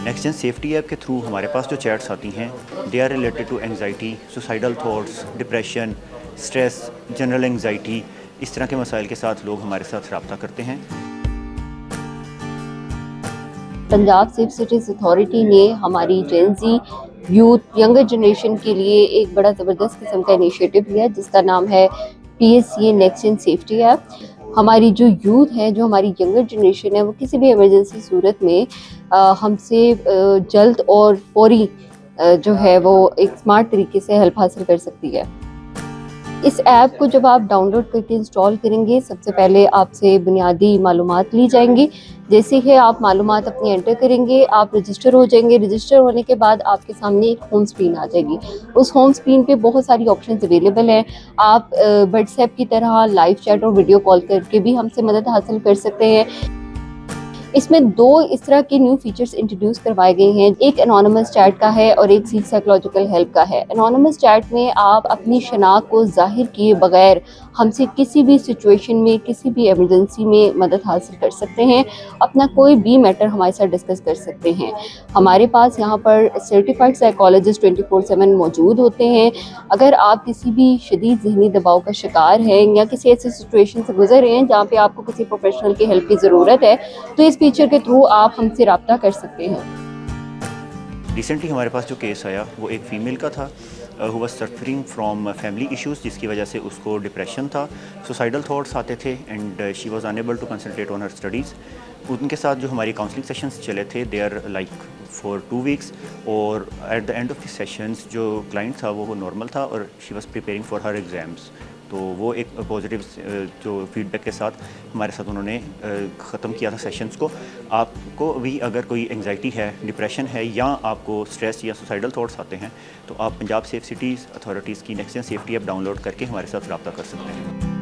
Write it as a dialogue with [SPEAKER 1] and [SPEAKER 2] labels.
[SPEAKER 1] Next gen safety app के through हमारे पास जो चैट्स आती हैं they are related to anxiety, suicidal thoughts, depression, stress, general anxiety, इस तरह के मसाइल के साथ लोग हमारे साथ रब्ता करते हैं।
[SPEAKER 2] पंजाब सेफ सिटीज़ अथॉरिटी ने हमारी जेन ज़ी यूथ यंगर जनरेशन के लिए एक बड़ा ज़बरदस्त किस्म का इनिशिएटिव लिया है जिसका नाम है PSCA next gen safety app. हमारी जो यूथ है, जो हमारी यंगर जनरेशन है, वो किसी भी इमरजेंसी सूरत में हमसे जल्द और फौरी जो है वो एक स्मार्ट तरीके से हेल्प हासिल कर सकती है। इस ऐप को जब आप डाउनलोड करके इंस्टॉल करेंगे, सबसे पहले आपसे बुनियादी मालूमात ली जाएंगी। जैसे ही आप मालूमात अपनी एंटर करेंगे, आप रजिस्टर हो जाएंगे। रजिस्टर होने के बाद आपके सामने एक होम स्क्रीन आ जाएगी। उस होम स्क्रीन पे बहुत सारी ऑप्शंस अवेलेबल हैं। आप व्हाट्सएप की तरह लाइव चैट और वीडियो कॉल करके भी हमसे मदद हासिल कर सकते हैं। इसमें दो इस तरह के न्यू फीचर्स इंट्रोड्यूस करवाए गए हैं, एक एनोनिमस चैट का है और एक सीख साइकोलॉजिकल हेल्प का है। एनोनिमस चैट में आप अपनी शनाख्त को जाहिर किए बगैर हमसे किसी भी सिचुएशन में, किसी भी इमरजेंसी में मदद हासिल कर सकते हैं, अपना कोई भी मैटर हमारे साथ डिस्कस कर सकते हैं। हमारे पास यहाँ पर सर्टिफाइड साइकोलॉजिस्ट 24/7 मौजूद होते हैं। अगर आप किसी भी शदीद ज़हनी दबाव का शिकार हैं या किसी ऐसी सिचुएशन से गुजर रहे हैं जहाँ पे आपको किसी प्रोफेशनल की हेल्प की ज़रूरत है, तो इस फीचर के थ्रू आप हमसे रब्ता कर सकते हैं।
[SPEAKER 1] रिसेंटली हमारे पास जो केस आया वो एक फ़ीमेल का था who was suffering from family issues, जिसकी वजह से उसको डिप्रेशन था, सुसाइडल थॉट्स आते थे and she was unable to concentrate on her studies. उनके साथ जो हमारी काउंसलिंग सेशंस चले थे they are like for 2 weeks, और at the end of the sessions जो क्लाइंट था वो नॉर्मल था और she was preparing for her exams. तो वो एक पॉजिटिव जो फीडबैक के साथ हमारे साथ उन्होंने ख़त्म किया था सेशंस को। आपको भी अगर कोई एंग्जाइटी है, डिप्रेशन है या आपको स्ट्रेस या सुसाइडल थॉट्स आते हैं तो आप पंजाब सेफ सिटीज़ अथॉरिटीज़ की next gen safety app download करके हमारे साथ रब्ता कर सकते हैं।